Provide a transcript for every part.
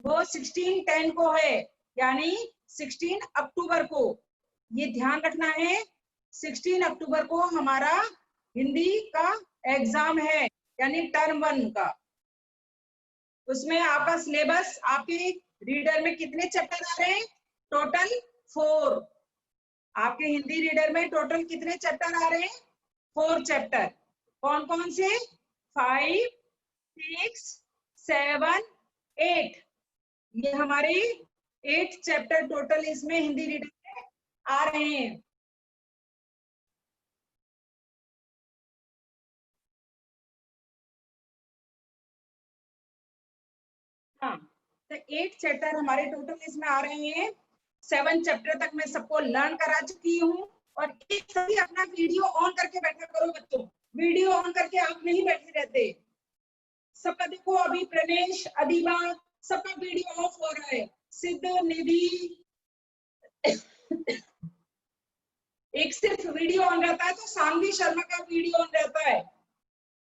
वो 16/10 को है, यानी 16 अक्टूबर को। ये ध्यान रखना है, 16 अक्टूबर को हमारा हिंदी का एग्जाम है, यानी टर्म 1 का। उसमें आपका सिलेबस, आपके रीडर में कितने चैप्टर आ रहे हैं? टोटल 4। आपके हिंदी रीडर में टोटल कितने चैप्टर आ रहे हैं? 4 चैप्टर। कौन कौन से? 5, 6, 7, 8। ये हमारे 8 चैप्टर टोटल इसमें हिंदी रीडर में आ रहे हैं। हाँ, तो 8 चैप्टर हमारे टोटल इसमें आ रहे हैं। 7 चैप्टर तक मैं सबको लर्न करा चुकी हूँ। और एक सभी अपना वीडियो ऑन करके बैठा करो बच्चों। वीडियो ऑन करके आप नहीं बैठे रहते। सबका देखो, अभी प्रणेश, अदीबा, सबका वीडियो ऑफ हो रहा है। सिद्ध, निधि, एक सिर्फ वीडियो ऑन रहता है, तो सानवी शर्मा का वीडियो ऑन रहता है।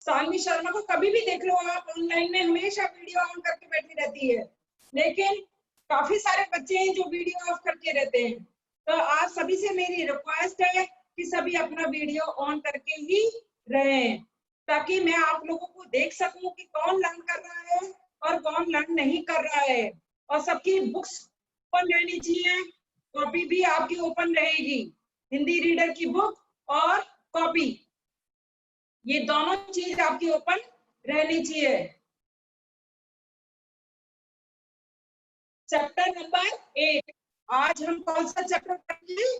सानवी शर्मा को कभी भी देख लो आप ऑनलाइन में, हमेशा वीडियो ऑन करके बैठी रहती है। लेकिन काफी सारे बच्चे हैं जो वीडियो ऑफ करके रहते हैं। तो आप सभी से मेरी रिक्वेस्ट है कि सभी अपना वीडियो ऑन करके ही रहें, ताकि मैं आप लोगों को देख सकूं कि कौन लर्न कर रहा है और कौन लर्न नहीं कर रहा है। और सबकी बुक्स ओपन रहनी चाहिए, कॉपी भी आपकी ओपन रहेगी, हिंदी रीडर की बुक और कॉपी, ये दोनों चीज आपकी ओपन रहनी चाहिए। चैप्टर नंबर 8, आज हम कौन सा चैप्टर पढ़ेंगे?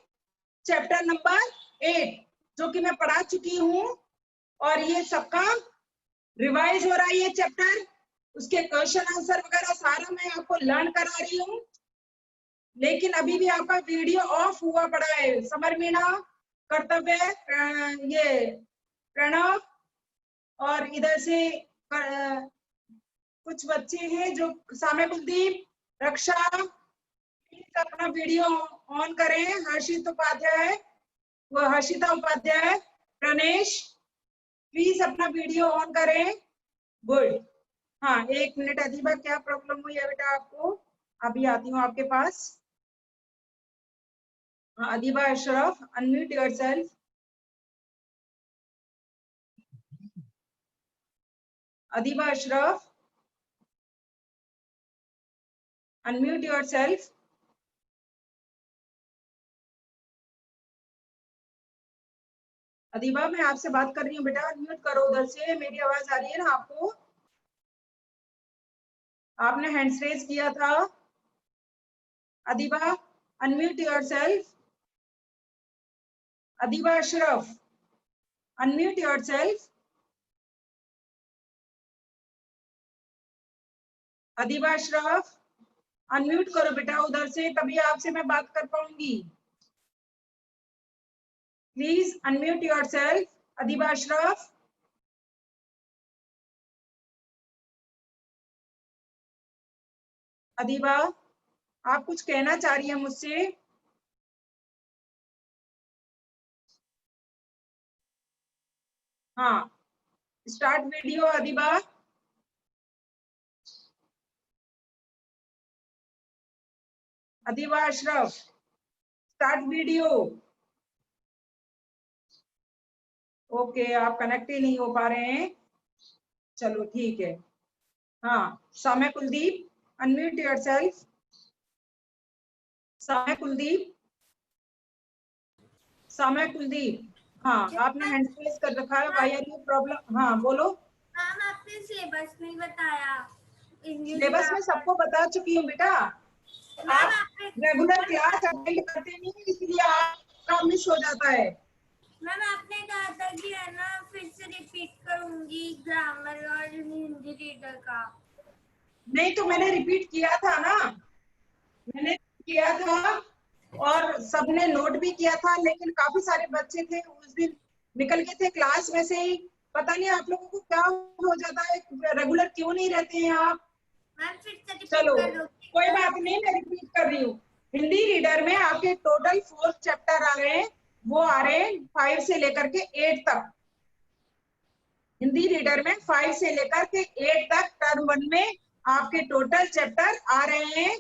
चैप्टर नंबर 8, जो कि मैं पढ़ा चुकी हूँ। और ये सबका रिवाइज हो रहा है ये चैप्टर। उसके क्वेश्चन आंसर वगैरह सारा मैं आपको लर्न करा रही हूँ। लेकिन अभी भी आपका वीडियो ऑफ हुआ पड़ा है। समर मीणा, कर्तव्य, ये प्रणव, और इधर से कुछ बच्चे हैं जो सामे कुलदीप, रक्षा, अपना वीडियो ऑन करें। हर्षित उपाध्याय, वो हर्षिता उपाध्याय, प्रणेश, प्लीज अपना वीडियो ऑन करें। गुड। हाँ, 1 मिनट अदीबा, क्या प्रॉब्लम हुई है बेटा आपको? अभी आती हूँ आपके पास। हाँ, Adiba Ashraf, unmute yourself. Adiba Ashraf, unmute yourself. Adiba, मैं आपसे बात कर रही हूँ बेटा, अनम्यूट करो उधर से। मेरी आवाज आ रही है ना आपको? आपने हैंड्स रेज किया था। Adiba, unmute yourself. Adiba Ashraf, unmute yourself. Adiba Ashraf, unmute करो बेटा उधर से, तभी आपसे मैं बात कर पाऊंगी। Please unmute yourself, Adiba Ashraf. Adiba, आप कुछ कहना चाह रही हैं मुझसे? हाँ, start video Adiba. Adiba Ashraf, start video. Okay, आप कनेक्ट ही नहीं हो पा रहे हैं। चलो ठीक है। हाँ, साम्या कुलदीप, अनम्यूट योरसेल्फ। साम्या कुलदीप, साम्या कुलदीप। हाँ, आपने हैंड रेज कर रखा है। Why are you problem? हाँ बोलो। मैम, आपने सिलेबस नहीं बताया। सिलेबस में सबको बता चुकी हूँ बेटा। आप रेगुलर क्लास अटेंड करते नहीं, इसलिए आपका मिस हो जाता है। मैम, आपने कहा था कि है ना, फिर से रिपीट करूंगी ग्रामर और हिंदी रीडर का। नहीं तो मैंने रिपीट किया था ना, मैंने किया था और सबने नोट भी किया था। लेकिन काफी सारे बच्चे थे उस दिन, निकल गए थे क्लास में से ही। पता नहीं आप लोगों को क्या हो जाता है, रेगुलर क्यों नहीं रहते हैं आप? मैम, फिर से रिपीट चलो कर दोगे कोई क्या? बात नहीं, मैं रिपीट कर रही हूँ। हिंदी रीडर में आपके टोटल 4 चैप्टर आ रहे हैं। वो आ रहे हैं 5 से लेकर के 8 तक। हिंदी रीडर में 5 से लेकर के 8 तक टर्म 1 में आपके टोटल चैप्टर आ रहे हैं।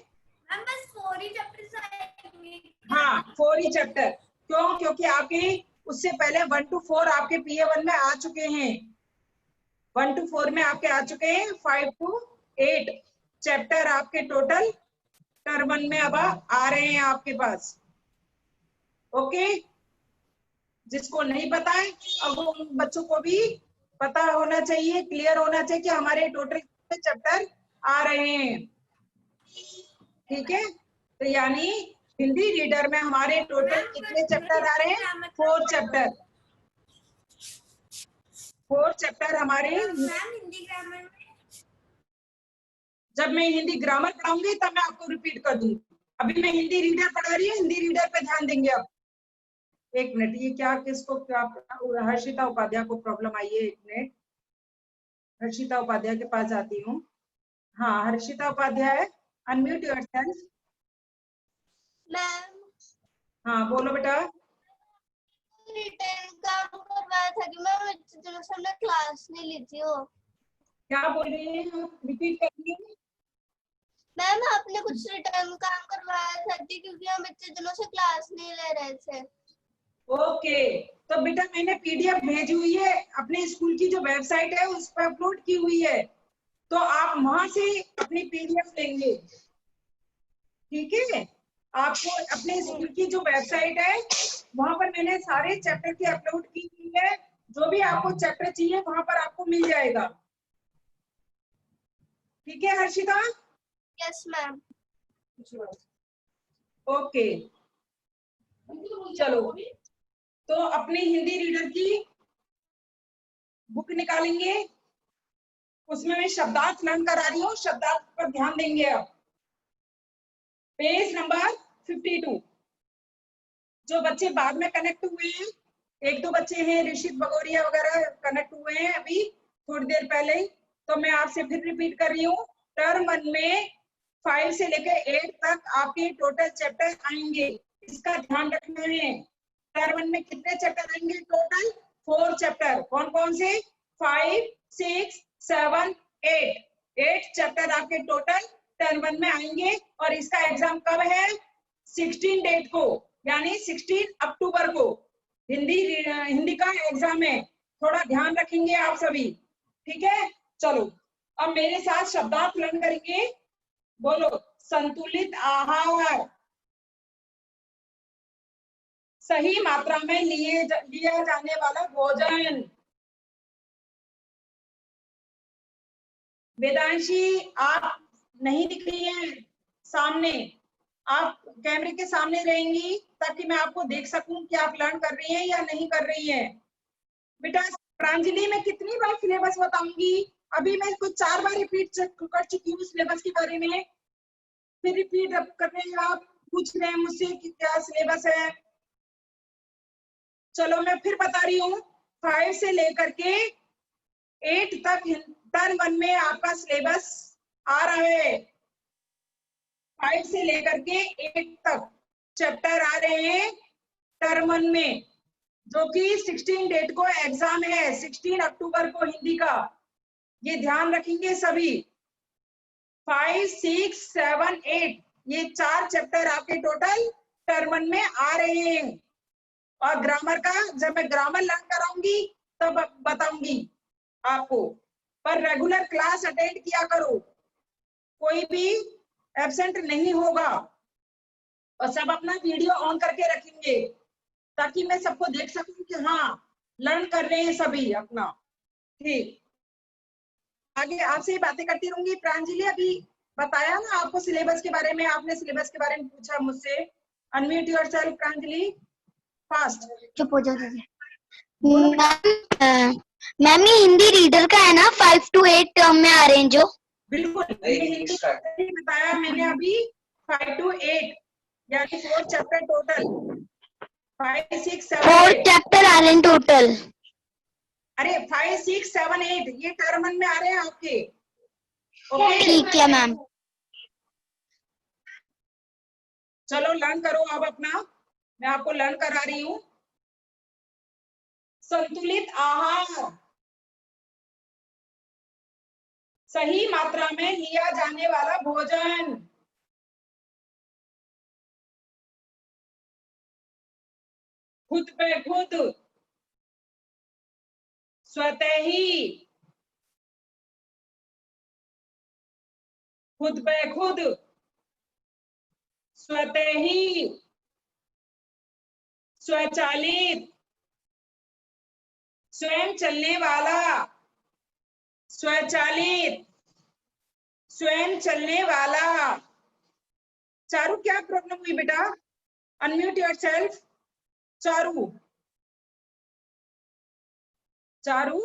मैम बस 4 ही चैप्टर्स आएंगे। हाँ 4 ही चैप्टर। क्यों? क्योंकि आपके उससे पहले 1 to 4 आपके PA1 में आ चुके हैं। 1 to 4 में आपके आ चुके हैं। 5 to 8 चैप्टर आपके टोटल टर्म 1 में अब आ रहे हैं आपके पास। ओके, जिसको नहीं पता है अब उन बच्चों को भी पता होना चाहिए, क्लियर होना चाहिए कि हमारे टोटल कितने चैप्टर आ रहे हैं। ठीक है, तो यानी हिंदी रीडर में हमारे टोटल कितने चैप्टर आ रहे हैं? 4 चैप्टर। 4 चैप्टर हमारे। मैम हिंदी ग्रामर में जब मैं हिंदी ग्रामर पढ़ाऊंगी तब मैं आपको रिपीट कर दूंगी। अभी मैं हिंदी रीडर पढ़ा रही हूँ, हिंदी रीडर पे ध्यान देंगे अब। एक मिनट, ये क्या किसको क्या हर्षिता उपाध्याय को प्रॉब्लम आई है? एक मिनट, हर्षिता उपाध्याय के पास जाती हूँ। हाँ Harshita Upadhyay, unmute yourself. Ma'am हाँ बोलो बेटा। रिटर्न काम करवाया था कि मैम इतने दिनों से हमने क्लास नहीं ली थी। वो क्या बोल रही हैं आप? रिपीट करेंगे? मैम आपने कुछ रिटर्न काम करवाया था कि क्योंकि हम इतने दिनों से क्लास नहीं ले रहे थे। ओके, तो बेटा मैंने PDF भेजी हुई है, अपने स्कूल की जो वेबसाइट है उस पर अपलोड की हुई है, तो आप वहां से अपनी PDF लेंगे। ठीक है, आपको अपने स्कूल की जो वेबसाइट है वहां पर मैंने सारे चैप्टर की अपलोड की हुई है। जो भी आपको चैप्टर चाहिए वहां पर आपको मिल जाएगा। ठीक है हर्षिता? Yes ma'am. ओके चलो, तो अपनी हिंदी रीडर की बुक निकालेंगे, उसमें मैं शब्दार्थ लर्न करा रही हूँ, शब्दार्थ पर ध्यान देंगे। अब पेज नंबर 52। जो बच्चे बाद में कनेक्ट हुए हैं, 1-2 बच्चे हैं, ऋषित बगोरिया वगैरह कनेक्ट हुए हैं अभी थोड़ी देर पहले ही, तो मैं आपसे फिर रिपीट कर रही हूँ। टर्म 1 में 5 से लेकर 8 तक आपके टोटल चैप्टर आएंगे, इसका ध्यान रखना है। टर्म 1 में कितने चैप्टर आएंगे? Total 4 chapter. कौन कौन से? 5, 6, 7, 8 चैप्टर आपके टोटल टर्म 1 में आएंगे। और इसका एग्जाम कब है? 16 डेट को, यानी 16 अक्टूबर को हिंदी का एग्जाम है। थोड़ा ध्यान रखेंगे आप सभी। ठीक है, चलो अब मेरे साथ शब्दार्थ लर्न करेंगे। बोलो, संतुलित आहार, सही मात्रा में लिया जाने वाला भोजन। वेदांशी आप नहीं दिख रही हैं सामने, आप कैमरे के सामने रहेंगी ताकि मैं आपको देख सकूं कि आप लर्न कर रही हैं या नहीं कर रही हैं। बेटा प्रांजलि मैं कितनी बार सिलेबस बताऊंगी? अभी मैं कुछ 4 बार रिपीट कर चुकी हूँ सिलेबस के बारे में, फिर रिपीट कर रहे हैं, आप पूछ रहे हैं मुझसे कि क्या सिलेबस है। चलो मैं फिर बता रही हूँ, 5 से लेकर के 8 तक टर्म 1 में आपका सिलेबस आ रहा है। 5 से लेकर के 8 तक चैप्टर आ रहे हैं टर्म 1 में, जो कि 16 डेट को एग्जाम है, 16 अक्टूबर को हिंदी का। ये ध्यान रखेंगे सभी। 5, 6, 7, 8 ये 4 चैप्टर आपके टोटल टर्म 1 में आ रहे हैं। और ग्रामर का जब मैं ग्रामर लर्न कराऊंगी तब बताऊंगी आपको, पर रेगुलर क्लास अटेंड किया करो, कोई भी एब्सेंट नहीं होगा। और सब अपना वीडियो ऑन करके रखेंगे ताकि मैं सबको देख सकूं कि हाँ लर्न कर रहे हैं सभी अपना। ठीक, आगे आपसे ही बातें करती रहूंगी। प्रांजलि अभी बताया ना आपको सिलेबस के बारे में, आपने सिलेबस के बारे में पूछा मुझसे। Unmute yourself Pranjali, fast. चुप हो जाओ मैम। ये हिंदी रीडर का है ना 5 to 8 टर्म में आ रहे हैं जो? बिल्कुल, ये हिंदी बताया मैंने अभी। 5 to 8 यानी 4 चैप्टर टोटल। 5, 6, 7, 4 8। चैप्टर आ रहे हैं टोटल। अरे 5, 6, 7, 8 ये टर्म 1 में आ रहे हैं आपके। ओके ठीक है मैम। चलो लर्न करो अब अपना, मैं आपको लर्न करा रही हूँ। संतुलित आहार, सही मात्रा में लिया जाने वाला भोजन। खुद पे खुद, स्वतः ही, खुद पे खुद, स्वतः ही, स्वचालित, स्वयं चलने वाला, स्वचालित, स्वयं चलने वाला। चारू क्या प्रॉब्लम हुई बेटा? Unmute yourself. Charu, Charu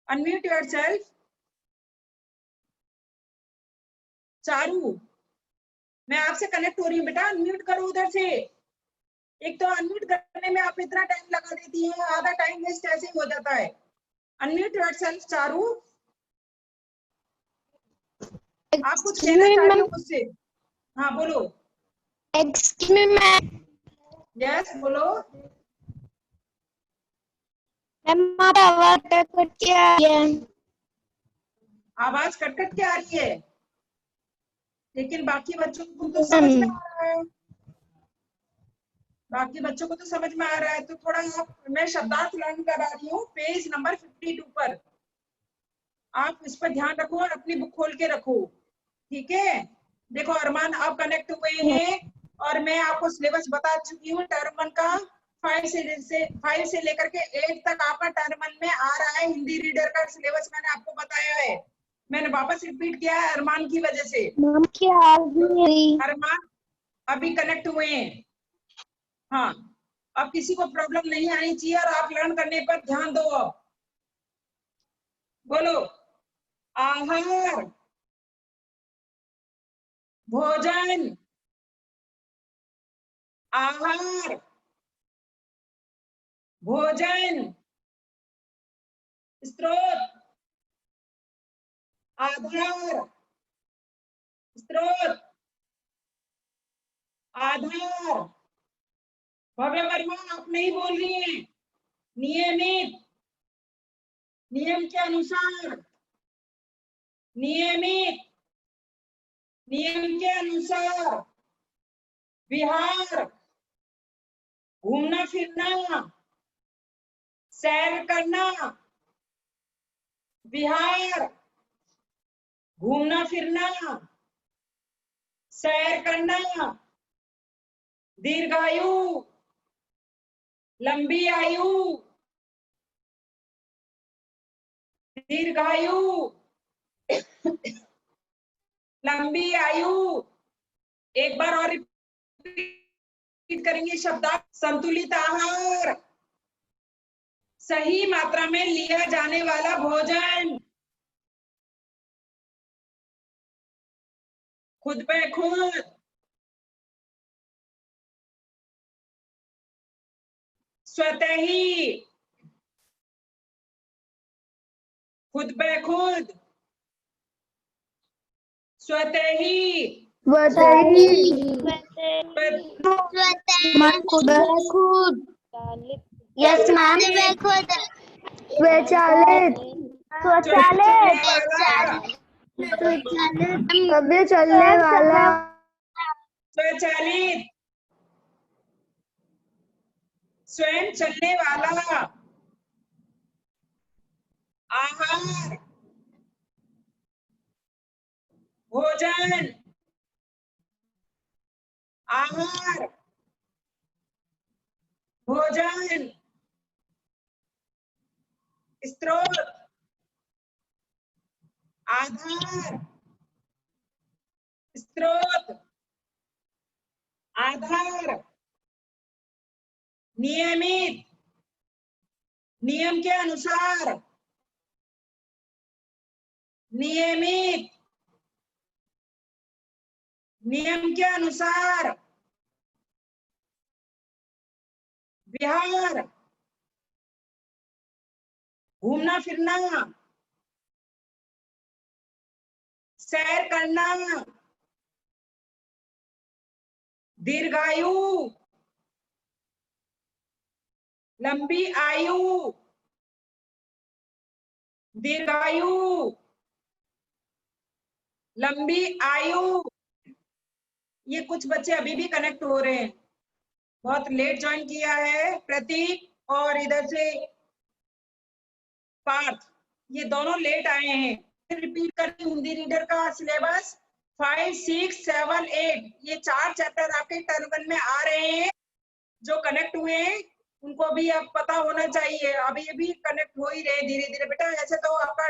unmute yourself. Charu, मैं आपसे कनेक्ट हो रही हूँ बेटा, अनम्यूट करो उधर से। एक तो अनम्यूट करने में आप इतना टाइम लगा देती हैं, आधा टाइम वेस्ट ऐसे ही हो जाता है। Unmute yourself Charu. आप कुछ कहना चाह रही हो मुझसे? हाँ बोलो। Excuse me ma'am. यस बोलो। मैम आवाज कट के आ रही है। आवाज कट कट के आ रही है, लेकिन बाकी बच्चों को तो समझ में आ रहा है। बाकी बच्चों को तो समझ में आ रहा है, तो थोड़ा आप, मैं शब्दार्थ लर्न करा रही हूँ पेज नंबर 52 पर। आप इस पर ध्यान रखो और अपनी बुक खोल के रखो, ठीक है? देखो अरमान आप कनेक्ट हुए हैं और मैं आपको सिलेबस बता चुकी हूँ टर्म 1 का। 5 से लेकर के 8 तक आपका टर्म 1 में आ रहा है। हिंदी रीडर का सिलेबस मैंने आपको बताया है। मैंने वापस रिपीट किया है अरमान की वजह से। मैम की आवाज नहीं आ रही। अरमान अभी कनेक्ट हुए हैं। हाँ, अब किसी को प्रॉब्लम नहीं आनी चाहिए और आप लर्न करने पर ध्यान दो। अब बोलो। आहार, भोजन, आहार, भोजन, स्रोत, आधार, स्रोत, आधार। भव्य वर्मा आप नहीं बोल रही हैं। नियमित, नियम के अनुसार, नियमित, नियम के अनुसार। विहार, घूमना फिरना, सैर करना। विहार, घूमना फिरना, सैर करना। दीर्घायु, लंबी आयु, दीर्घायु, लंबी आयु। एक बार और रिपीट करेंगे शब्दार्थ। संतुलित आहार, सही मात्रा में लिया जाने वाला भोजन। खुद पे खुद, स्वतः ही, खुद पे खुद, स्वतः ही, खुद खुद। Yes ma'am. स्वचालित, स्वचालित, कभी चलने वाला, स्वचालित, स्वयं चलने वाला। आहार, भोजन, आहार, भोजन, स्रोत, आधार, स्रोत, आधार। नियमित, नियम के अनुसार, नियमित, नियम के अनुसार। विहार, घूमना फिरना, सैर करना। दीर्घायु, लंबी आयु, दीर्घायु, लंबी आयु, ये कुछ बच्चे अभी भी कनेक्ट हो रहे हैं, बहुत लेट ज्वाइन किया है प्रतीक और इधर से पार्थ, ये दोनों लेट आए हैं। रिपीट करती हूँ, हिंदी रीडर का सिलेबस 5, 6, 7, 8 ये 4 चैप्टर आपके टर्म 1 में आ रहे हैं। जो कनेक्ट हुए हैं उनको भी अब पता होना चाहिए, अब ये भी कनेक्ट हो ही रहे धीरे धीरे बेटा। ऐसे तो आपका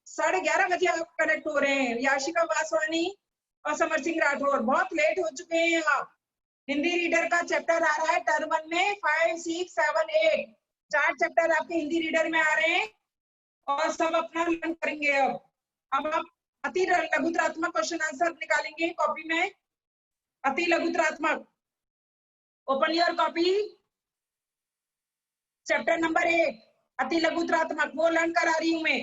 11:30 बजे आप कनेक्ट हो रहे हैं। याशिका वासवानी और समर सिंह राठौर बहुत लेट हो चुके हैं आप। हिंदी रीडर का चैप्टर आ रहा है टर्म 1 में 5, 6, 7, 8 4 चैप्टर आपके हिंदी रीडर में आ रहे हैं और सब अपना लर्न करेंगे। अब आप अति लघुत्रात्मक क्वेश्चन आंसर निकालेंगे कॉपी में। अति लघुत्रात्मक, open your copy, chapter number 8 अति लघुत्रात्मक, वो लर्न करा रही हूं मैं।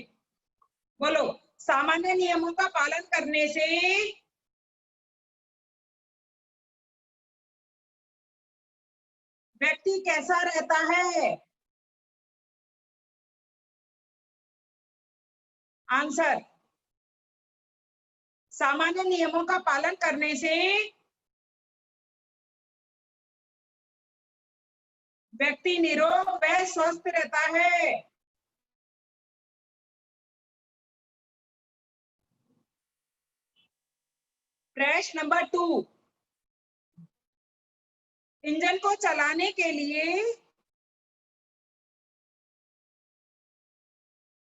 बोलो, सामान्य नियमों का पालन करने से व्यक्ति कैसा रहता है? आंसर, सामान्य नियमों का पालन करने से व्यक्ति निरोग व स्वस्थ रहता है। प्रश्न नंबर 2, इंजन को चलाने के लिए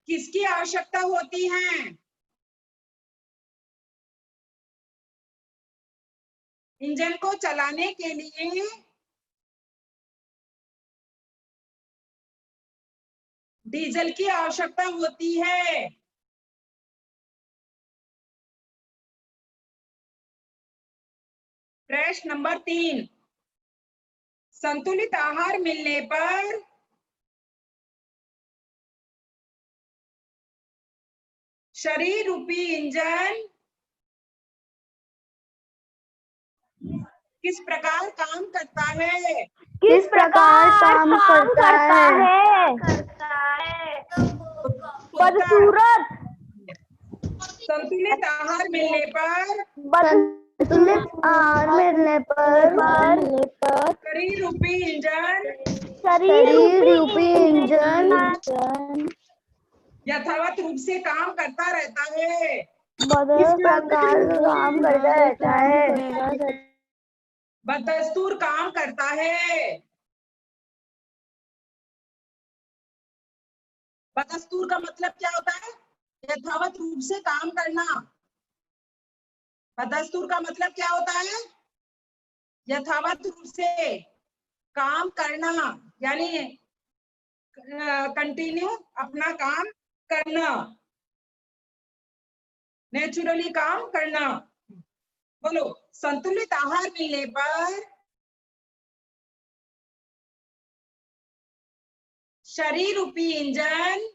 किसकी आवश्यकता होती है? इंजन को चलाने के लिए डीजल की आवश्यकता होती है। प्रश्न नंबर 3, संतुलित आहार मिलने पर शरीर रूपी इंजन किस प्रकार काम करता है? किस प्रकार काम करता है? बदसूरत। संतुलित आहार मिलने पर संतुलित आहार मिलने पर शरीर रूपी इंजन यथावत रूप से काम करता रहता है। किस प्रकार काम करता रहता है? बदस्तूर काम करता है। बदस्तूर का मतलब क्या होता है? यथावत रूप से काम करना। बदस्तूर का मतलब क्या होता है? यथावत रूप से काम करना, यानी कंटिन्यू अपना काम करना, नेचुरली काम करना। बोलो, संतुलित आहार मिलने पर शरीर रूपी इंजन,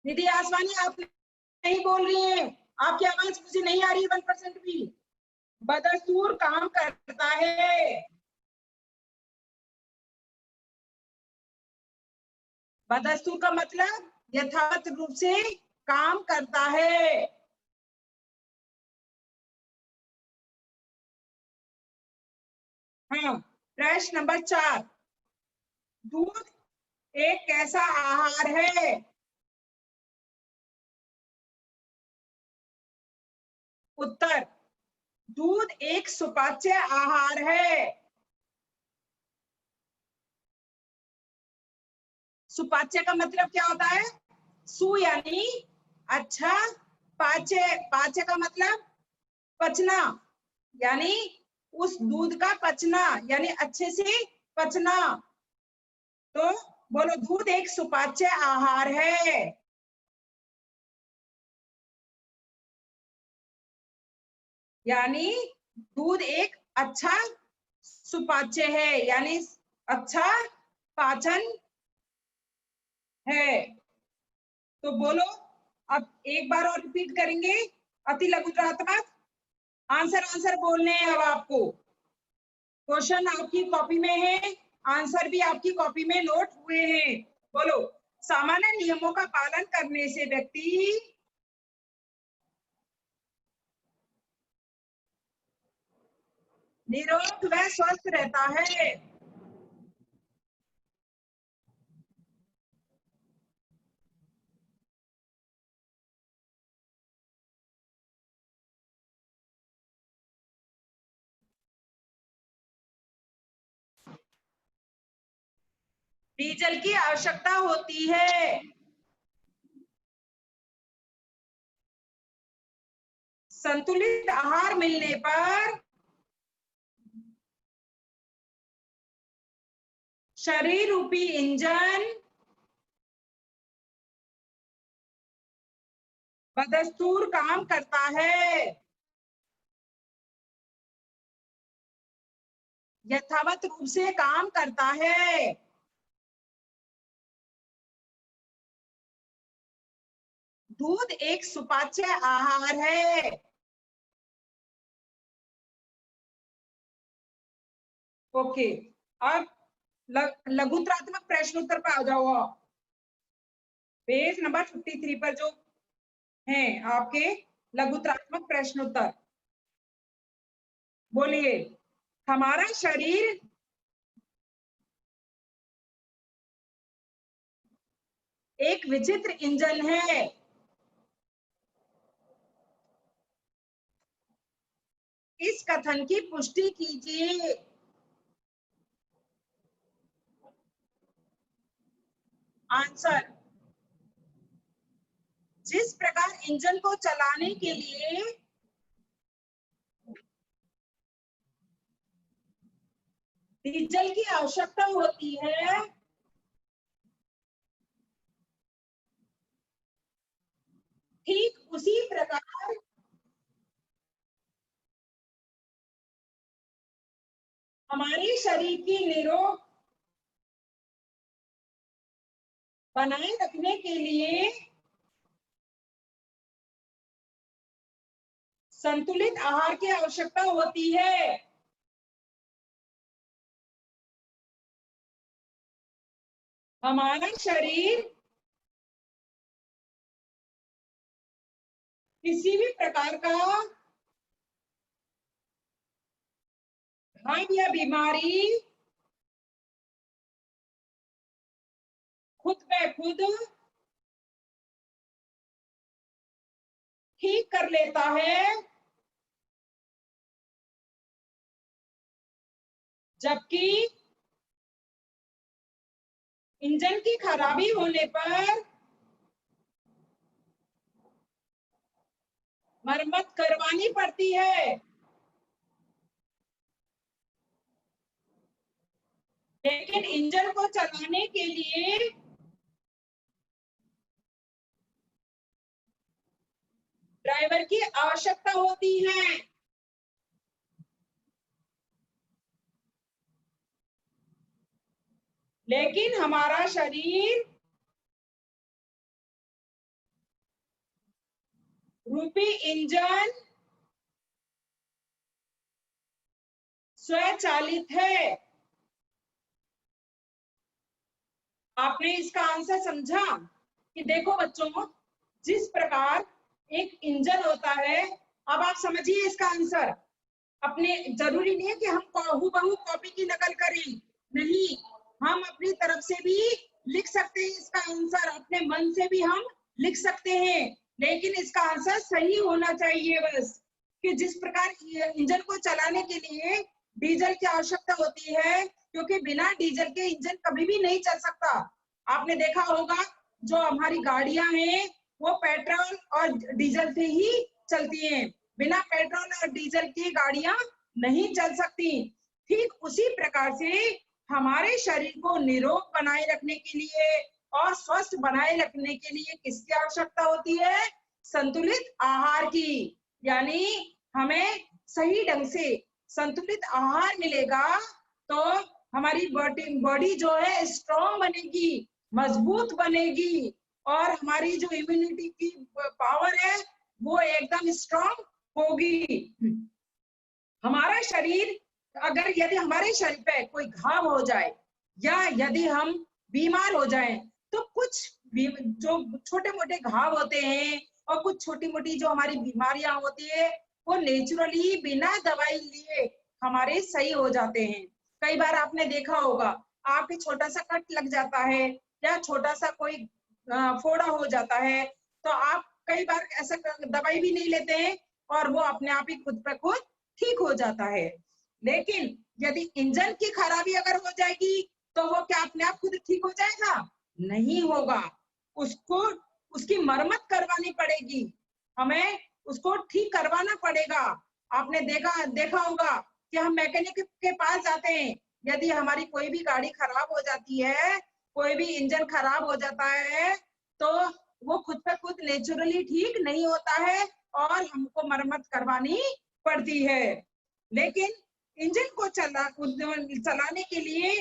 निधि आसवानी आप नहीं बोल रही हैं, आपकी आवाज मुझे नहीं आ रही है 1% भी। बदस्तूर काम करता है। बदस्तूर का मतलब यथावत रूप से काम करता है। हाँ, प्रश्न नंबर 4, दूध एक कैसा आहार है? उत्तर, दूध एक सुपाच्य आहार है। सुपाच्य का मतलब क्या होता है? सु यानी अच्छा, पाच्य, पाच्य का मतलब पचना, यानी उस दूध का पचना, यानी अच्छे से पचना। तो बोलो, दूध एक सुपाच्य आहार है। यानी दूध एक अच्छा सुपाच्य है, यानी अच्छा पाचन है। तो बोलो, अब एक बार और रिपीट करेंगे, अति लघुत्रात्मक। आंसर बोलने हैं अब आपको। क्वेश्चन आपकी कॉपी में है, आंसर भी आपकी कॉपी में नोट हुए हैं। बोलो, सामान्य नियमों का पालन करने से व्यक्ति निरोग व स्वस्थ रहता है। डीजल की आवश्यकता होती है। संतुलित आहार मिलने पर शरीर रूपी इंजन बदस्तूर काम करता है। यथावत रूप से काम करता है। दूध एक सुपाच्य आहार है। ओके, अब लघुत्रात्मक प्रश्नोत्तर पर आ जाओ। पेज नंबर 53 पर जो हैं आपके लघुत्रात्मक प्रश्नोत्तर। बोलिए, हमारा शरीर एक विचित्र इंजन है। इस कथन की पुष्टि कीजिए। आंसर, जिस प्रकार इंजन को चलाने के लिए डीजल की आवश्यकता होती है, ठीक उसी प्रकार हमारे शरीर की निरोग बनाए रखने के लिए संतुलित आहार की आवश्यकता होती है। हमारा शरीर किसी भी प्रकार का घाव या बीमारी खुद ब खुद ठीक कर लेता है, जबकि इंजन की खराबी होने पर मरम्मत करवानी पड़ती है। लेकिन इंजन को चलाने के लिए ड्राइवर की आवश्यकता होती है। लेकिन हमारा शरीर रूपी इंजन स्वचालित है। आपने इसका आंसर समझा कि देखो बच्चों, जिस प्रकार एक इंजन होता है, अब आप समझिए इसका आंसर। अपने जरूरी नहीं है कि हम हूबहू कॉपी की नकल करें, नहीं, हम अपनी तरफ से भी लिख सकते हैं इसका आंसर, अपने मन से भी हम लिख सकते हैं, लेकिन इसका आंसर सही होना चाहिए बस। कि जिस प्रकार इंजन को चलाने के लिए डीजल की आवश्यकता होती है, क्योंकि बिना डीजल के इंजन कभी भी नहीं चल सकता। आपने देखा होगा जो हमारी गाड़ियां हैं वो पेट्रोल और डीजल से ही चलती हैं, बिना पेट्रोल और डीजल की गाड़ियां नहीं चल सकती। ठीक उसी प्रकार से हमारे शरीर को निरोग बनाए रखने के लिए और स्वस्थ बनाए रखने के लिए किसकी आवश्यकता होती है? संतुलित आहार की। यानी हमें सही ढंग से संतुलित आहार मिलेगा तो हमारी बॉडी जो है स्ट्रॉन्ग बनेगी, मजबूत बनेगी, और हमारी जो इम्यूनिटी की पावर है वो एकदम स्ट्रॉन्ग होगी। हमारा शरीर, अगर यदि हमारे शरीर पे कोई घाव हो जाए या यदि हम बीमार हो जाएं, तो कुछ जो छोटे मोटे घाव होते हैं और कुछ छोटी मोटी जो हमारी बीमारियां होती है वो नेचुरली बिना दवाई लिए हमारे सही हो जाते हैं। कई बार आपने देखा होगा आपके छोटा सा कट लग जाता है या छोटा सा कोई फोड़ा हो जाता है, तो आप कई बार ऐसा दवाई भी नहीं लेते हैं और वो अपने आप ही खुद पे खुद ठीक हो जाता है। लेकिन यदि इंजन की खराबी अगर हो जाएगी तो वो क्या अपने आप खुद ठीक हो जाएगा? नहीं होगा। उसको उसकी मरम्मत करवानी पड़ेगी, हमें उसको ठीक करवाना पड़ेगा। आपने देखा होगा कि हम मैकेनिक के पास जाते हैं, यदि हमारी कोई भी गाड़ी खराब हो जाती है, कोई भी इंजन खराब हो जाता है, तो वो खुद पे खुद नेचुरली ठीक नहीं होता है और हमको मरम्मत करवानी पड़ती है। लेकिन इंजन को चलाने के लिए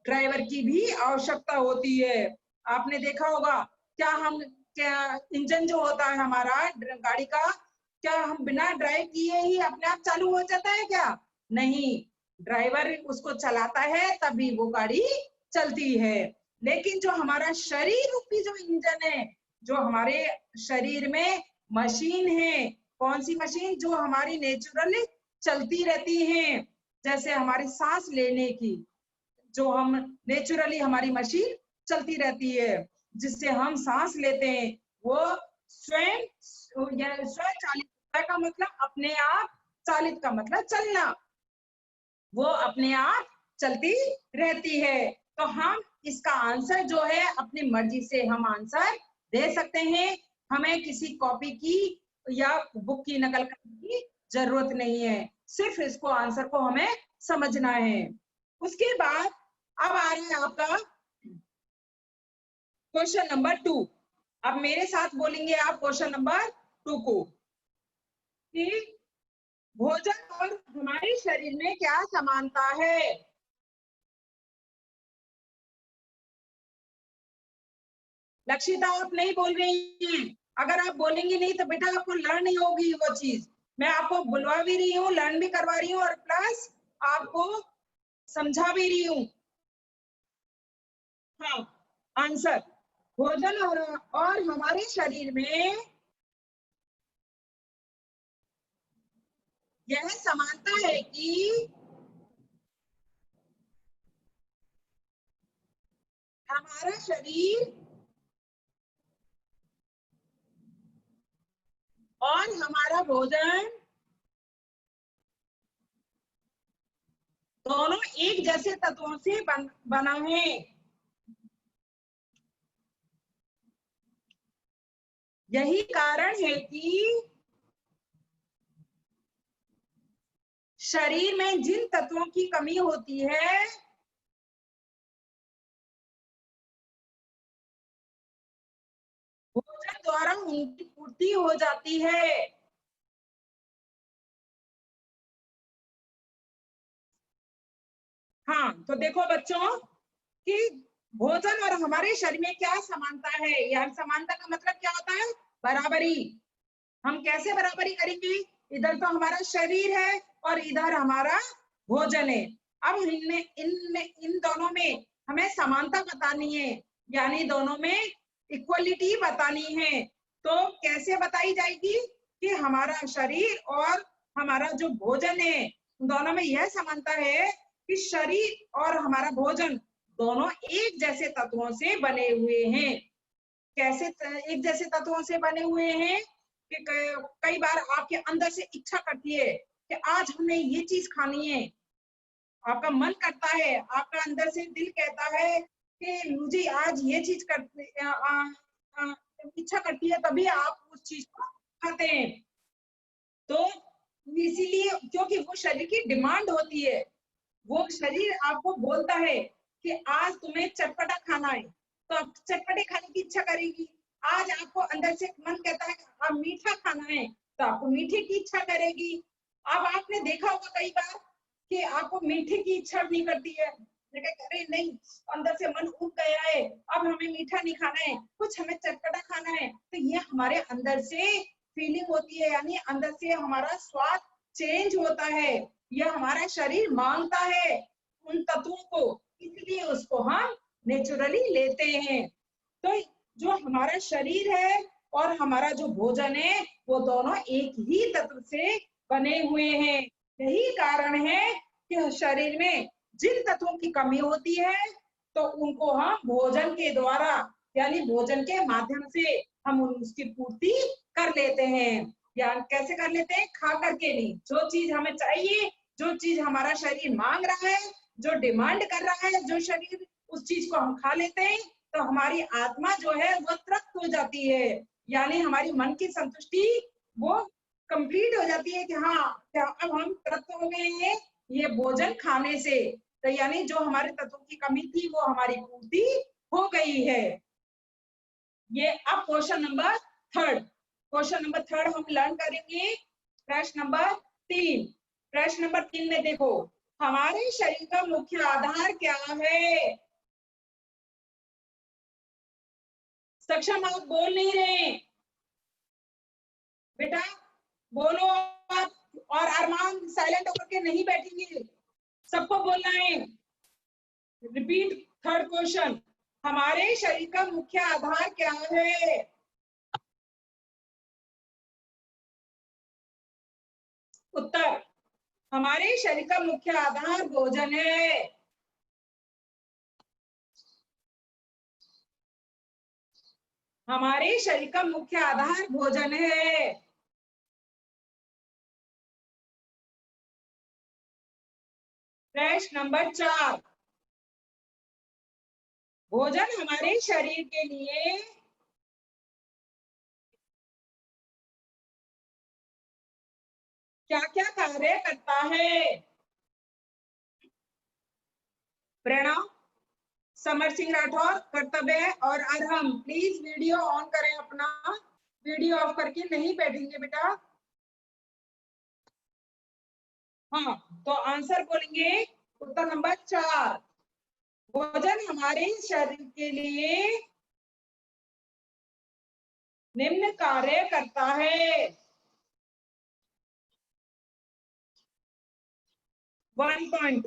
ड्राइवर की भी आवश्यकता होती है। आपने देखा होगा क्या इंजन जो होता है हमारा गाड़ी का, क्या हम बिना ड्राइव किए ही अपने आप चालू हो जाता है क्या? नहीं, ड्राइवर उसको चलाता है तभी वो गाड़ी चलती है। लेकिन जो हमारा शरीर रूपी जो इंजन है, जो हमारे शरीर में मशीन है, कौन सी मशीन? जो हमारी नेचुरली चलती रहती है, जैसे हमारी सांस लेने की, जो हम नेचुरली हमारी मशीन चलती रहती है, जिससे हम सांस लेते हैं, वो स्वयं स्वचालित का मतलब अपने आप, चालित का मतलब चलना, वो अपने आप चलती रहती है। तो हम इसका आंसर जो है अपनी मर्जी से हम आंसर दे सकते हैं। हमें किसी कॉपी की या बुक की नकल करने की जरूरत नहीं है, सिर्फ इसको आंसर को हमें समझना है। उसके बाद अब आ रहा है आपका क्वेश्चन नंबर 2। अब मेरे साथ बोलेंगे आप क्वेश्चन नंबर 2 को, कि भोजन और हमारे शरीर में क्या समानता है? लक्षिता आप नहीं बोल रही हैं। अगर आप बोलेंगी नहीं तो बेटा आपको लर्न नहीं होगी वो चीज। मैं आपको बुलवा भी रही हूँ, लर्न भी करवा रही हूँ और प्लस आपको समझा भी रही हूँ। हाँ, आंसर भोजन और हमारे शरीर में यह समानता है कि हमारा शरीर और हमारा भोजन दोनों एक जैसे तत्वों से बना है। यही कारण है कि शरीर में जिन तत्वों की कमी होती है भोजन द्वारा उनकी पूर्ति हो जाती है। हाँ, तो देखो बच्चों कि भोजन और हमारे शरीर में क्या समानता है। यह समानता का मतलब क्या होता है? बराबरी। हम कैसे बराबरी करेंगे? इधर तो हमारा शरीर है और इधर हमारा भोजन है। अब इन दोनों में हमें समानता बतानी है, यानी दोनों में इक्वलिटी बतानी है। तो कैसे बताई जाएगी कि हमारा शरीर और हमारा जो भोजन है दोनों में यह समानता है कि शरीर और हमारा भोजन दोनों एक जैसे तत्वों से बने हुए हैं। कैसे एक जैसे तत्वों से बने हुए हैं कि कई बार आपके अंदर से इच्छा करती है कि आज हमें ये चीज खानी है, आपका मन करता है, आपका अंदर से दिल कहता है कि मुझे आज ये चीज इच्छा करती है, तभी आप उस चीज को खाते हैं। तो इसीलिए क्योंकि वो शरीर की डिमांड होती है, वो शरीर आपको बोलता है कि आज तुम्हें चटपटा खाना है, तो आप चटपटे खाने की इच्छा करेगी। आज आपको अंदर से मन कहता है अब मीठा खाना है, तो आपको मीठे की इच्छा करेगी। अब आपने देखा होगा कई बार कि आपको मीठे की इच्छा नहीं करती है, अरे नहीं, अंदर से मन उब गया है, अब हमें मीठा नहीं खाना है, कुछ हमें चटपटा खाना है। तो ये हमारे अंदर से फीलिंग होती है, यानी अंदर से हमारा स्वाद चेंज होता है। यह हमारा शरीर मांगता है उन तत्वों को, इसलिए उसको हम नेचुरली लेते हैं। तो जो हमारा शरीर है और हमारा जो भोजन है वो दोनों एक ही तत्व से बने हुए हैं। यही कारण है कि शरीर में जिन तत्वों की कमी होती है तो उनको हम भोजन के द्वारा यानी भोजन के माध्यम से हम उसकी पूर्ति कर लेते हैं। या कैसे कर लेते हैं? खा करके नहीं, जो चीज हमें चाहिए, जो चीज हमारा शरीर मांग रहा है, जो डिमांड कर रहा है जो शरीर, उस चीज को हम खा लेते हैं तो हमारी आत्मा जो है वो तृप्त हो जाती है, यानी हमारी मन की संतुष्टि वो कंप्लीट हो जाती है कि हाँ क्या अब हम तृप्त हो गए हैं ये भोजन खाने से। तो यानी जो हमारे तत्वों की कमी थी वो हमारी पूर्ति हो गई है। ये अब क्वेश्चन नंबर थर्ड हम लर्न करेंगे। प्रश्न नंबर 3। प्रश्न नंबर 3 में देखो, हमारे शरीर का मुख्य आधार क्या है? सक्षम आप बोल नहीं रहे बेटा, बोलो आप। और अरमान साइलेंट होकर के नहीं बैठेंगे, सबको बोलना है। रिपीट थर्ड क्वेश्चन, हमारे शरीर का मुख्य आधार क्या है? उत्तर, हमारे शरीर का मुख्य आधार भोजन है। हमारे शरीर का मुख्य आधार भोजन है। प्रश्न नंबर 4, भोजन हमारे शरीर के लिए क्या क्या कार्य करता है? प्रेरणा, समर सिंह राठौर, कर्तव्य है और अरहम, प्लीज वीडियो ऑन करें अपना, वीडियो ऑफ करके नहीं बैठेंगे बेटा। हाँ तो आंसर बोलेंगे उत्तर नंबर 4, भोजन हमारे शरीर के लिए निम्न कार्य करता है। 1 पॉइंट,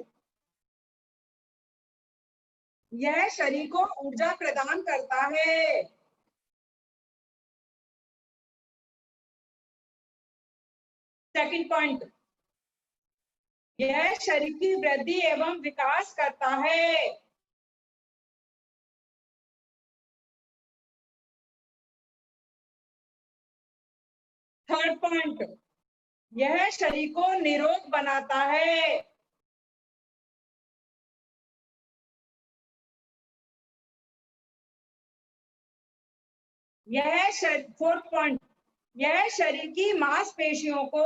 यह शरीर को ऊर्जा प्रदान करता है। सेकंड पॉइंट, यह शरीर की वृद्धि एवं विकास करता है। थर्ड पॉइंट, यह शरीर को निरोग बनाता है। फोर्थ पॉइंट, यह शरीर की मांसपेशियों को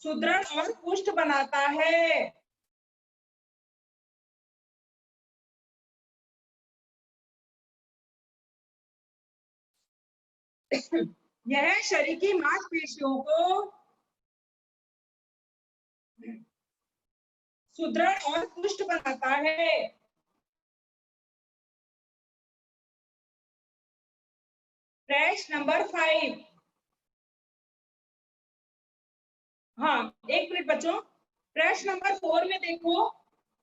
सुदृढ़ और पुष्ट बनाता है। यह शरीर की मांसपेशियों को सुदृढ़ और पुष्ट बनाता है। प्रश्न नंबर 5, हाँ एक मिनट बच्चों, प्रश्न नंबर 4 में देखो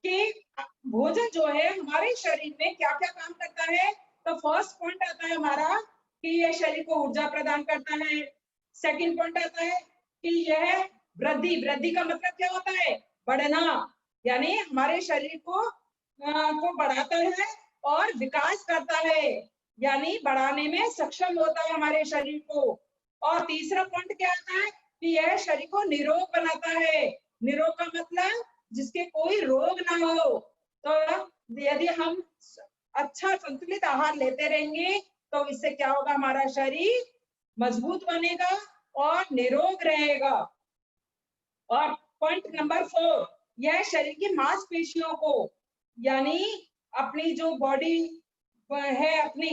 कि भोजन जो है हमारे शरीर में क्या क्या काम करता है। तो फर्स्ट पॉइंट आता है हमारा कि यह शरीर को ऊर्जा प्रदान करता है। सेकंड पॉइंट आता है कि यह वृद्धि का मतलब क्या होता है? बढ़ना, यानी हमारे शरीर को बढ़ाता है और विकास करता है, यानी बढ़ाने में सक्षम होता है हमारे शरीर को। और तीसरा पॉइंट क्या आता है कि यह शरीर को निरोग बनाता है। निरोग का मतलब जिसके कोई रोग ना हो। तो यदि हम अच्छा संतुलित आहार लेते रहेंगे तो इससे क्या होगा, हमारा शरीर मजबूत बनेगा और निरोग रहेगा। और पॉइंट नंबर 4, यह शरीर की मांसपेशियों को यानी अपनी जो बॉडी है, अपनी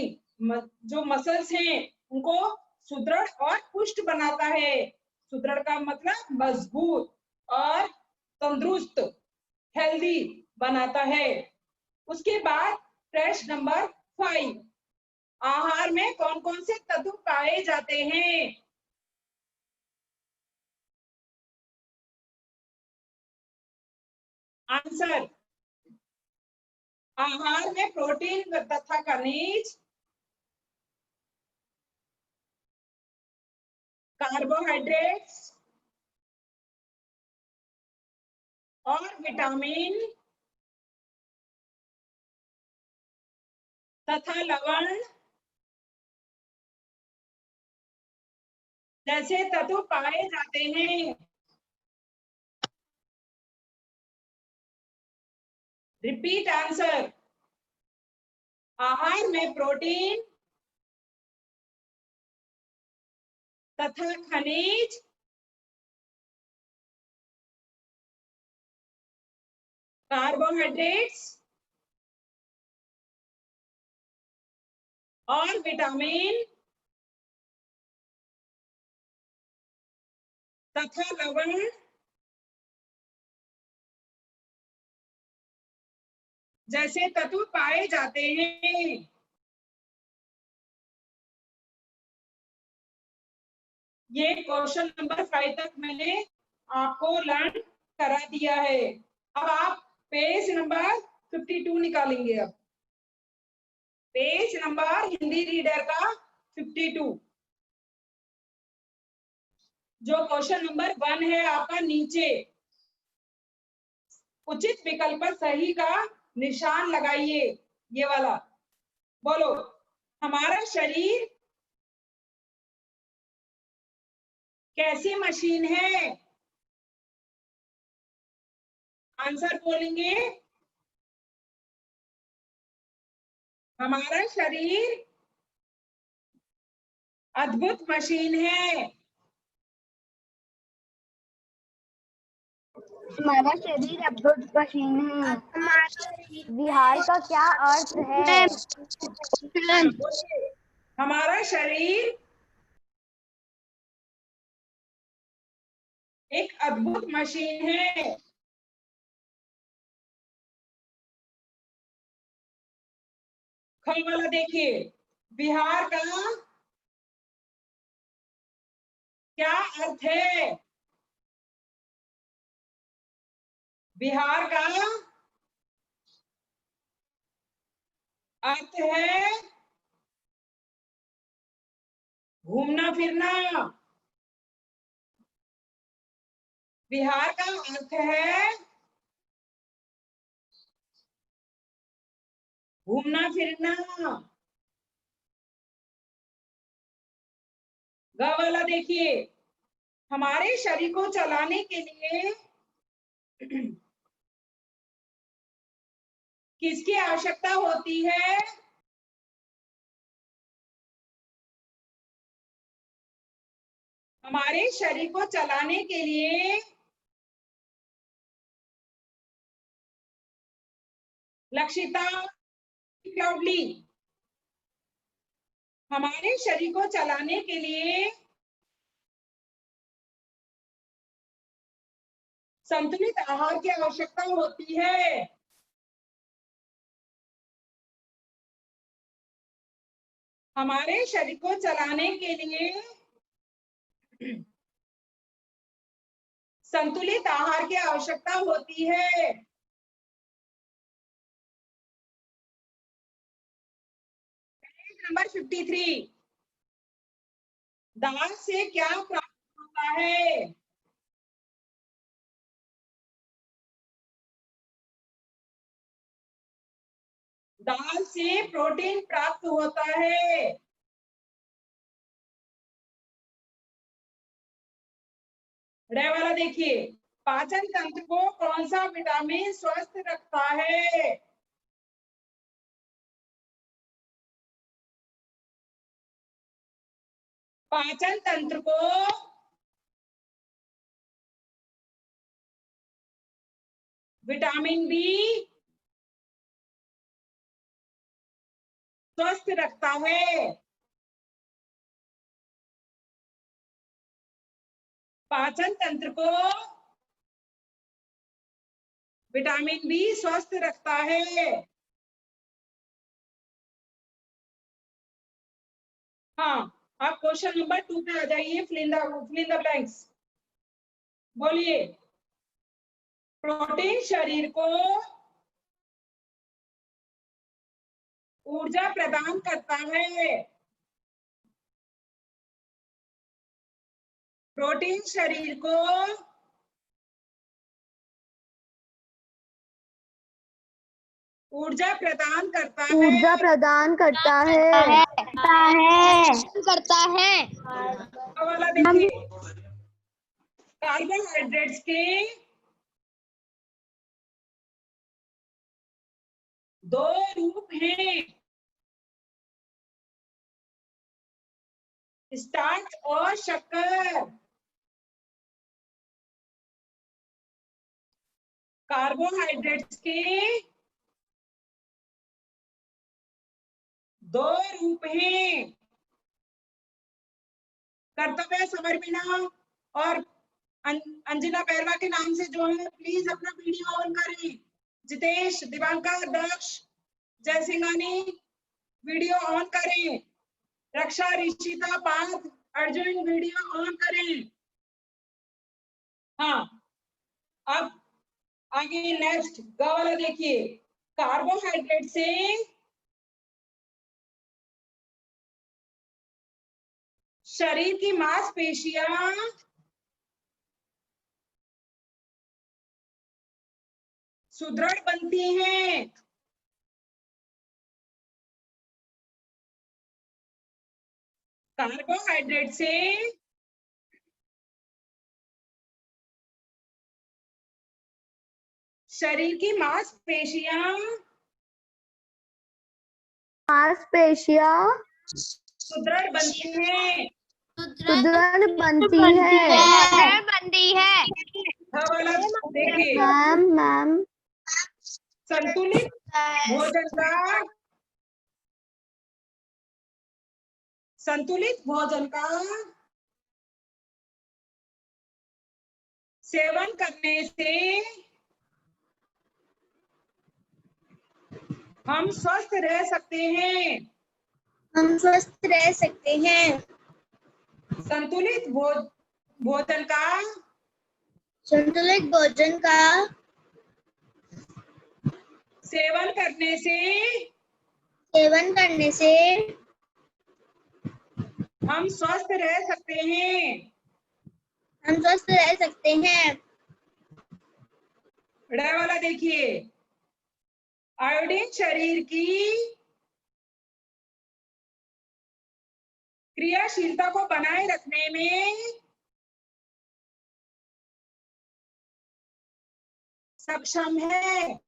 जो मसल्स हैं उनको सुदृढ़ और पुष्ट बनाता है। सुदृढ़ का मतलब मजबूत और तंदुरुस्त, हेल्दी बनाता है। उसके बाद प्रश्न नंबर 5, आहार में कौन कौन से तत्व पाए जाते हैं? आंसर, आहार में प्रोटीन तथा खनिज, कार्बोहाइड्रेट्स, और विटामिन तथा लवण जैसे तत्व पाए जाते हैं। Repeat answer. आहार में प्रोटीन तथा खनिज कार्बोहाइड्रेट्स और विटामिन तथा लवण जैसे तत्व पाए जाते हैं। ये क्वेश्चन नंबर 5 तक मैंने आपको लर्न करा दिया है। अब आप पेज नंबर 52 निकालेंगे। अब पेज नंबर हिंदी रीडर का 52, जो क्वेश्चन नंबर 1 है आपका नीचे। उचित विकल्प पर सही का निशान लगाइए, ये वाला। बोलो, हमारा शरीर कैसी मशीन है? आंसर बोलेंगे। हमारा शरीर अद्भुत मशीन है। हमारा शरीर अद्भुत मशीन है। विहार का क्या अर्थ है? हमारा शरीर एक अद्भुत मशीन है। ख वाला देखिए, बिहार का क्या अर्थ है? बिहार का अर्थ है घूमना फिरना। बिहार का अर्थ है घूमना फिरना। ग वाला देखिए, हमारे शरीर को चलाने के लिए किसकी आवश्यकता होती है? हमारे शरीर को चलाने के लिए लक्षिता क्लाउडली, हमारे शरीर को चलाने के लिए संतुलित आहार की आवश्यकता होती है। हमारे शरीर को चलाने के लिए संतुलित आहार की आवश्यकता होती है। नंबर 53, दाल से क्या प्राप्त होता है? दाल से प्रोटीन प्राप्त होता है। रे वाला देखिए, पाचन तंत्र को कौन सा विटामिन स्वस्थ रखता है? पाचन तंत्र को विटामिन बी स्वस्थ रखता है। पाचन तंत्र को विटामिन बी स्वस्थ रखता है। हाँ, आप क्वेश्चन नंबर 2 पे आ जाइए। Fill in the blanks. बोलिए, प्रोटीन शरीर को ऊर्जा प्रदान करता है। प्रोटीन शरीर को ऊर्जा प्रदान करता है। ऊर्जा प्रदान करता है। वाला देखिए, कार्बोहाइड्रेट्स के दो रूप हैं, स्टार्च और शक्कर। कार्बोहाइड्रेट्स के दो रूप हैं, कर्तव्य समर्पिणा और अंजना बैरवा के नाम से जो है, प्लीज अपना वीडियो ऑन करें। जितेश, दिवांकर, दक्ष, जयसिंघानी वीडियो ऑन करें। रक्षा, ऋषिता, पार्थ, अर्जुन वीडियो ऑन करें। हाँ, अब आगे नेक्स्ट ग वाला देखिए, कार्बोहाइड्रेट से शरीर की मांसपेशियां सुदृढ़ बनती हैं। कार्बोहाइड्रेट से शरीर की मांसपेशियां सुदृढ़ बनती हैं। सुदृढ़ बनती है। वाला देखिए, मैम संतुलित भोजन का सेवन करने से हम स्वस्थ रह सकते हैं। संतुलित भोजन का सेवन करने से हम स्वस्थ रह सकते हैं। ड वाला देखिए, आयोडीन शरीर की क्रियाशीलता को बनाए रखने में सक्षम है।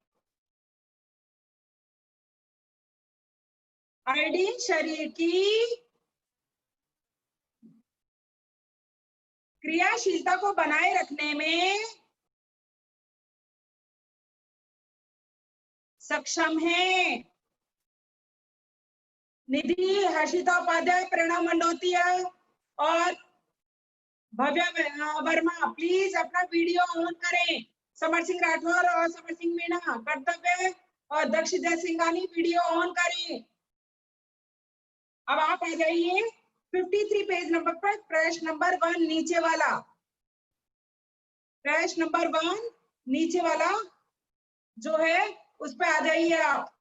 आयोडीन शरीर की क्रियाशीलता को बनाए रखने में सक्षम है। निधि, हर्षिता उपाध्याय, प्रणव मंडोतिया और भव्य वर्मा प्लीज अपना वीडियो ऑन करें। समर सिंह राठौर और समर सिंह मीणा, कर्तव्य और दक्ष जयसिंघानी वीडियो ऑन करें। अब आप आ जाइए 53 पेज नंबर पर, प्रश्न नंबर 1 नीचे वाला, प्रश्न नंबर 1 नीचे वाला जो है उस पे आ जाइए आप,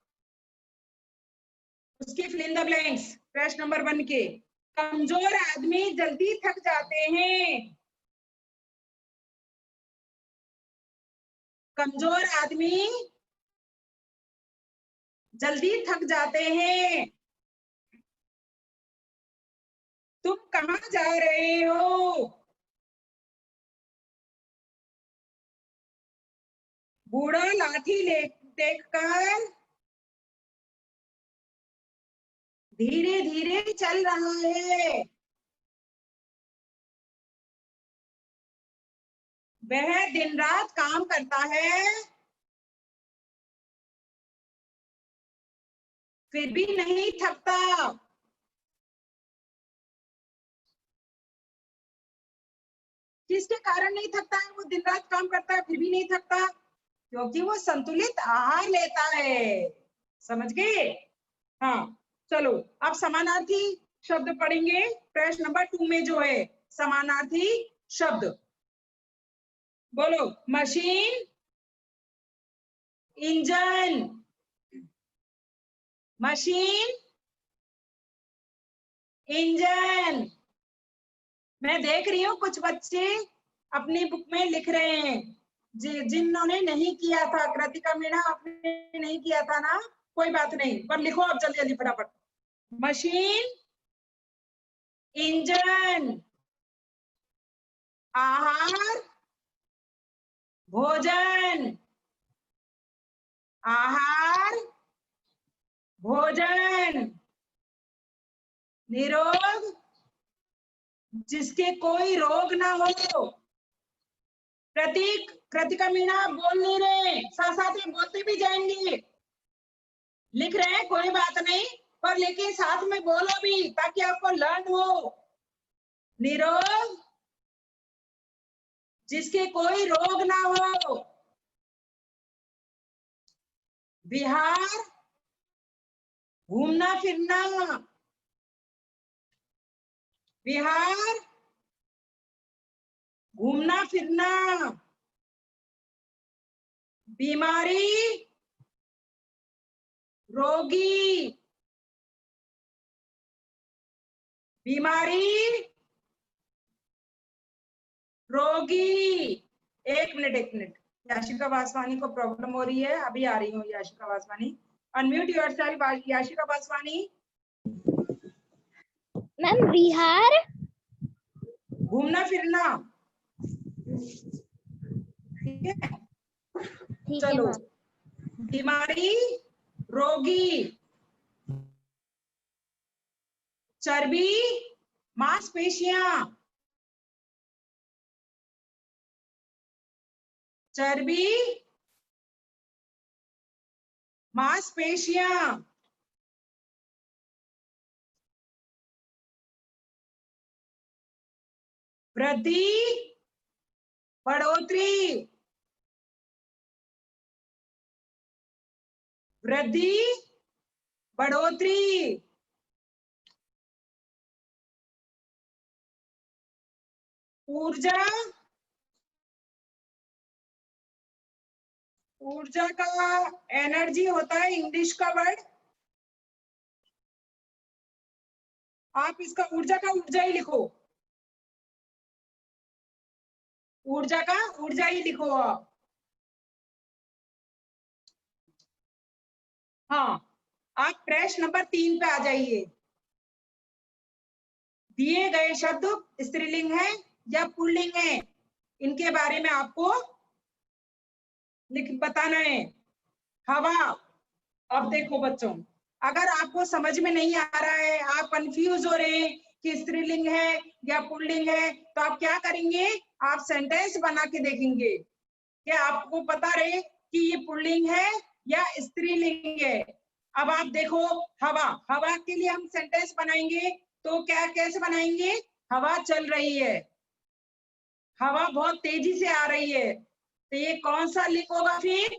उसकी फिल इन द ब्लैंक्स। प्रश्न नंबर 1 के, कमजोर आदमी जल्दी थक जाते हैं। कमजोर आदमी जल्दी थक जाते हैं। तुम कहाँ जा रहे हो? बूढ़ा लाठी देखकर धीरे धीरे चल रहा है। वह दिन रात काम करता है, फिर भी नहीं थकता। किसके कारण नहीं थकता है? वो दिन रात काम करता है फिर भी नहीं थकता, क्योंकि वो संतुलित आहार लेता है। समझ गए? हाँ, चलो अब समानार्थी शब्द पढ़ेंगे। प्रश्न नंबर 2 में जो है समानार्थी शब्द, बोलो। Machine, engine, machine, engine. मैं देख रही हूँ कुछ बच्चे अपनी बुक में लिख रहे हैं, जिन्होंने नहीं किया था, कृतिका मीणा आपने नहीं किया था ना, कोई बात नहीं, पर लिखो अब जल्दी जल्दी फटाफट। मशीन, इंजन, आहार, भोजन, आहार, भोजन, निरोग, जिसके कोई रोग ना हो। प्रतीक, कृतिका मीणा बोल नहीं रहे, साथ साथ में बोलते भी जाएंगे, लिख रहे हैं कोई बात नहीं, पर लेकिन साथ में बोलो भी ताकि आपको लर्न हो। निरोग, जिसके कोई रोग ना हो। विहार, घूमना फिरना। विहार, घूमना फिरना। बीमारी, रोगी। बीमारी, रोगी। एक मिनट, याशिका वासवानी को प्रॉब्लम हो रही है, अभी आ रही हूँ Yashika Vaswani. Unmute yourself Yashika Vaswani. Ma'am विहार, घूमना फिरना, ठीक है, ठीक है चलो। मैम। बीमारी, रोगी। चर्बी, मांसपेशियां। चर्बी, मांसपेशियां। वृद्धि, बढ़ोतरी। वृद्धि, बढ़ोतरी। ऊर्जा, ऊर्जा का एनर्जी होता है इंग्लिश का वर्ड, आप इसका ऊर्जा का ऊर्जा ही लिखो, ऊर्जा का ऊर्जा ही लिखो आप। हाँ, आप प्रश्न नंबर 3 पे आ जाइए। दिए गए शब्द स्त्रीलिंग है या पुल्लिंग है, इनके बारे में आपको बताना है। हवा, अब देखो बच्चों, अगर आपको समझ में नहीं आ रहा है, आप कंफ्यूज हो रहे हैं कि स्त्रीलिंग है या पुल्लिंग है, तो आप क्या करेंगे, आप सेंटेंस बना के देखेंगे कि आपको पता रहे कि ये पुल्लिंग है या स्त्रीलिंग है। अब आप देखो, हवा, हवा के लिए हम सेंटेंस बनाएंगे तो क्या कैसे बनाएंगे, हवा चल रही है, हवा बहुत तेजी से आ रही है, तो ये कौन सा लिंग होगा फिर,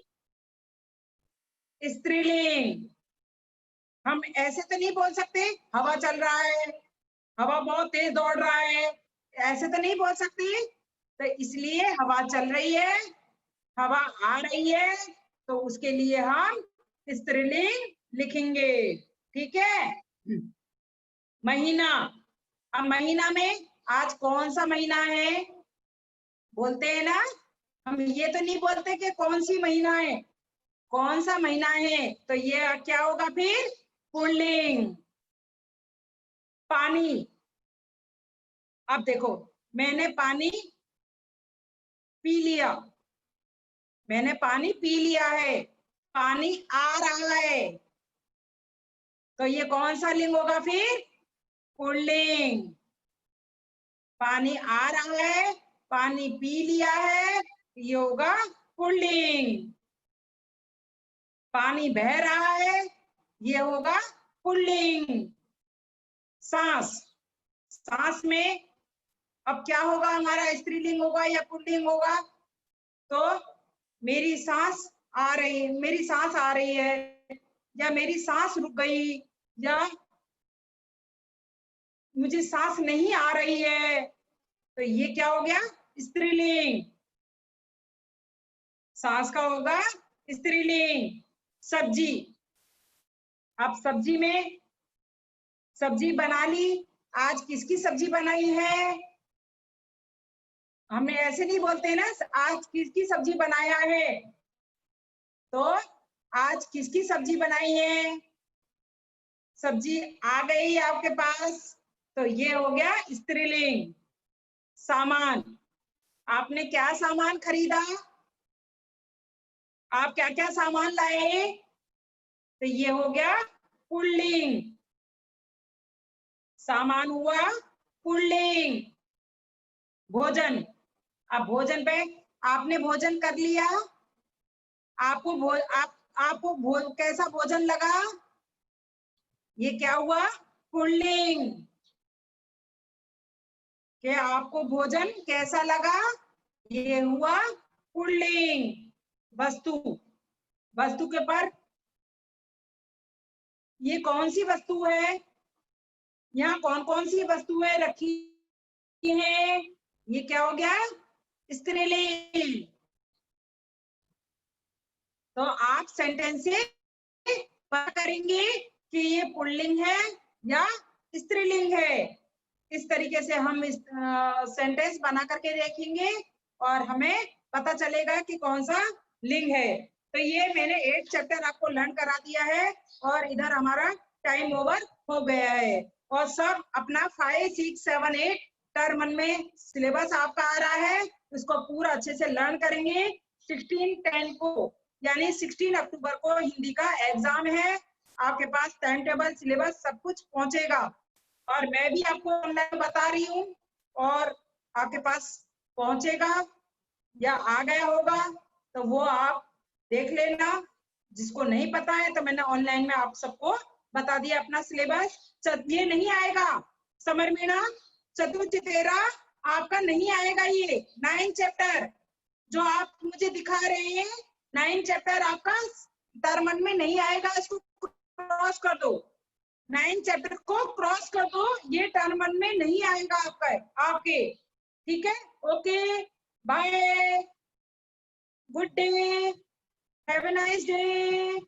स्त्रीलिंग। हम ऐसे तो नहीं बोल सकते हवा चल रहा है, हवा बहुत तेज दौड़ रहा है, ऐसे तो नहीं बोल सकते, तो इसलिए हवा चल रही है, हवा आ रही है, तो उसके लिए हम स्त्रीलिंग लिखेंगे, ठीक है। महीना, अब महीना में आज कौन सा महीना है, बोलते हैं ना, हम ये तो नहीं बोलते कि कौन सी महीना है, कौन सा महीना है, तो ये क्या होगा फिर, पुल्लिंग। पानी, अब देखो, मैंने पानी पी लिया, मैंने पानी पी लिया है, पानी आ रहा है, तो ये कौन सा लिंग होगा फिर, पुल्लिंग। पानी आ रहा है, पानी पी लिया है, ये होगा पुल्लिंग। पानी बह रहा है, ये होगा पुल्लिंग। सांस, सांस में अब क्या होगा, हमारा स्त्रीलिंग होगा या पुल्लिंग होगा, तो मेरी सांस आ रही है, मेरी सांस आ रही है, या मेरी सांस रुक गई, या मुझे सांस नहीं आ रही है, तो ये क्या हो गया, स्त्रीलिंग। सांस का होगा स्त्रीलिंग। सब्जी, अब सब्जी में सब्जी बना ली, आज किसकी सब्जी बनाई है, हमें ऐसे नहीं बोलते ना आज किसकी सब्जी बनाया है, तो आज किसकी सब्जी बनाई है, सब्जी आ गई आपके पास, तो ये हो गया स्त्रीलिंग। सामान, आपने क्या सामान खरीदा, आप क्या क्या सामान लाए, तो ये हो गया पुल्लिंग। सामान हुआ पुल्लिंग। भोजन, अब भोजन पे आपने भोजन कर लिया, आपको कैसा भोजन लगा, ये क्या हुआ पुल्लिंग। कि आपको भोजन कैसा लगा, ये हुआ पुल्लिंग। वस्तु, वस्तु के पर ये कौन सी वस्तु है, यहाँ कौन कौन सी वस्तुएं रखी हैं, ये क्या हो गया स्त्रीलिंग। तो आप सेंटेंस से पता करेंगे कि ये पुल्लिंग है या स्त्रीलिंग है। इस तरीके से हम इस सेंटेंस बना करके देखेंगे और हमें पता चलेगा कि कौन सा लिंग है। तो ये मैंने 8 चैप्टर आपको लर्न करा दिया है और इधर हमारा टाइम ओवर हो गया है। और सब अपना 5, 6, 7, 8 टर्म में सिलेबस आपका आ रहा है, इसको पूरा अच्छे से लर्न करेंगे। 16/10 को यानी 16 अक्टूबर को हिंदी का एग्जाम है। आपके पास टाइम टेबल, सिलेबस सब कुछ पहुंचेगा और मैं भी आपको ऑनलाइन बता रही हूँ और आपके पास पहुंचेगा या आ गया होगा, तो वो आप देख लेना। जिसको नहीं पता है तो मैंने ऑनलाइन में आप सबको बता दिया अपना सिलेबस। ये नहीं आएगा समर मीणा, चतुर्चितेरा आपका नहीं आएगा। ये 9 चैप्टर जो आप मुझे दिखा रहे हैं, 9 चैप्टर आपका टर्म में नहीं आएगा। इसको क्रॉस कर दो, 9 चैप्टर को क्रॉस कर दो, ये टर्म में नहीं आएगा आपके। ठीक है, okay, bye, good day, have a nice day.